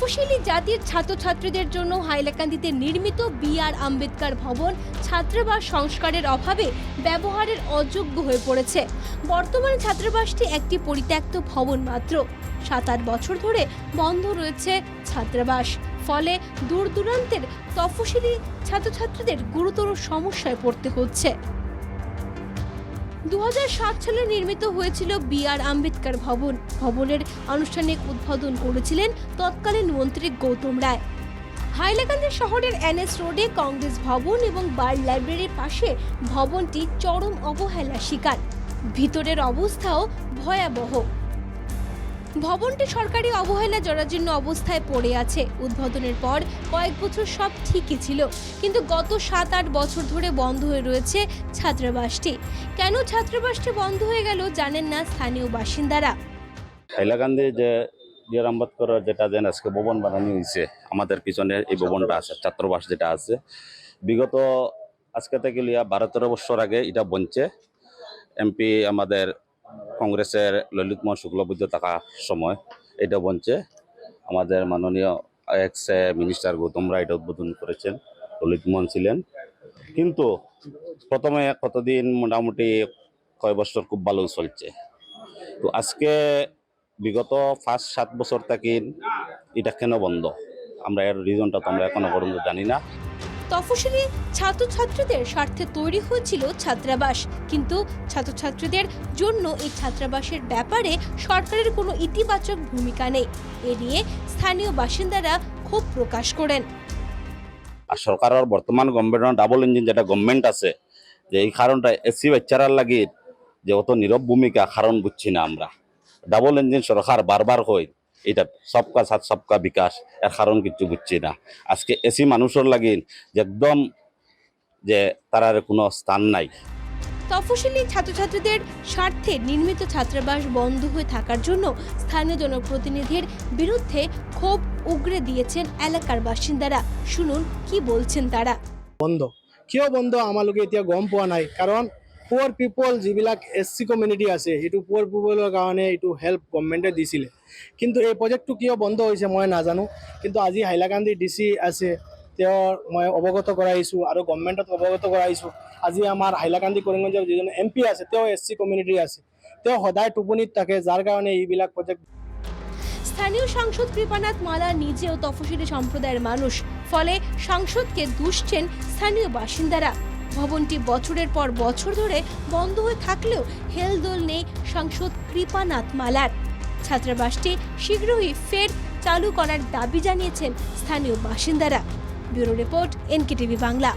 তফসিলি জাতির ছাত্রছাত্রীদের জন্য হাইলাকান্দিতে নির্মিত বি.আর. আম্বেদকর ভবন ছাত্রাবাস সংস্কারের অভাবে ব্যবহারের অযোগ্য হয়ে পড়েছে। বর্তমানে ছাত্রাবাসটি একটি পরিত্যক্ত ভবন মাত্র। 7-8 বছর ধরে বন্ধ রয়েছে ছাত্রাবাস। ফলে দূর দূরান্তের তফসিলি ছাত্রছাত্রীদের গুরুতর সমস্যায় পড়তে হচ্ছে। 2007 সালে নির্মিত হয়েছিল বি.আর. আম্বেদকর ভবন। ভবনের আনুষ্ঠানিক উদ্বোধন করেছিলেন তৎকালীন মন্ত্রী গৌতম রায়। হাইলাকান্দি শহরের NS রোডে কংগ্রেস ভবন এবং বার লাইব্রেরির পাশে ভবনটি চরম অবহেলার শিকার। ভিতরের অবস্থাও ভয়াবহ। ভবনটি সরকারি অবহেলা জরাজীর্ণ অবস্থায় পড়ে আছে। উদ্বোধনের পর কয়েক বছর সব ঠিকই ছিল, কিন্তু গত 7-8 বছর ধরে বন্ধ হয়ে রয়েছে ছাত্রাবাসটি। কেন ছাত্রাবাসটি বন্ধ হয়ে গেল জানেন না স্থানীয় বাসিন্দারা। হাইলাকান্দি যে বি.আর. আম্বেদকর যেটা দেন আজকে ভবন বানানো হয়েছে, আমাদের পিছনে এই ভবনটা আছে, ছাত্রাবাস যেটা আছে, বিগত আজকে থেকে 12-13 বছর আগে এটা বনছে। MP আমাদের কংগ্রেসের ললিত মোহন শুক্লবৈদ্য থাকা সময় এটা বনছে। আমাদের মাননীয় এক্স মিনিস্টার গৌতম রায় এটা উদ্বোধন করেছেন, ললিত মোহন ছিলেন। কিন্তু প্রথমে কতদিন মোটামুটি কয়েক বছর খুব ভালো চলছে। তো আজকে বিগত 5-7 বছর থেকে এটা কেন বন্ধ, আমরা এর রিজনটা তো আমরা এখনো পর্যন্ত জানি না। তফসিলি ছাত্রছাত্রীদের স্বার্থে তৈরি হয়েছিল ছাত্রাবাস, কিন্তু ছাত্রছাত্রীদের জন্য এই ছাত্রাবাসের ব্যাপারে সরকারের কোনো ইতিবাচক ভূমিকা নেই। এ নিয়ে স্থানীয় বাসিন্দারা ক্ষোভ প্রকাশ করেন। আর সরকারের বর্তমান গভর্নমেন্ট ডাবল ইঞ্জিন যেটা গভর্নমেন্ট আছে, যে এই কারণটা এসি বাচ্চারার লাগি যে অত নীরব ভূমিকা কারণ বুঝছি না আমরা। ডাবল ইঞ্জিন সরকার বারবার হয় এটা সবকা সাথ সবকা বিকাশ, এর কারণ কিছু বুঝছি না। আজকে এসি মানুষের লাগি যে একদম যে তারার কোনো স্থান নাই। তফসিলি ছাত্রছাত্রীদের স্বার্থে নির্মিত ছাত্রাবাস বন্ধ হয়ে থাকার জন্য স্থানীয় জনপ্রতিনিধির বিরুদ্ধে ক্ষোভ উগরে দিয়েছেন এলাকার বাসিন্দারা। শুনুন কি বলছেন তারা। বন্ধ কিয় বন্ধ আমালোকে এতিয়া গম পোৱা নাই, কাৰণ পুৱাৰ পিপল যিবিলাক SC কমিউনিটি আছে সেইটো পুৱাৰ পিপলৰ কাৰণে এইটো হেল্প গভৰ্ণমেণ্টে দিছিলে, কিন্তু এই প্ৰজেক্টটো কিয় বন্ধ হৈছে মই নাজানো। কিন্তু আজি হাইলাকান্দি DC আছে, তেওঁৰ মই অৱগত কৰাইছোঁ আৰু গভৰ্ণমেণ্টত অৱগত কৰাইছোঁ। আজি আমাৰ হাইলাকান্দি কৰিমগঞ্জৰ যিজন MP আছে তেওঁ SC কমিউনিটি আছে, তেওঁ সদায় টোপনিত থাকে, যাৰ কাৰণে এইবিলাক প্ৰজেক্ট। স্থানীয় সাংসদ কৃপানাথ মালা নিজেও তফসিলি সম্প্রদায়ের মানুষ, ফলে সাংসদকে দুষছেন স্থানীয় বাসিন্দারা। ভবনটি বছরের পর বছর ধরে বন্ধ হয়ে থাকলেও হেলদোল নেই সাংসদ কৃপানাথ মালার। ছাত্রাবাসটি শীঘ্রই ফের চালু করার দাবি জানিয়েছেন স্থানীয় বাসিন্দারা। Bureau report NKTV Bangla.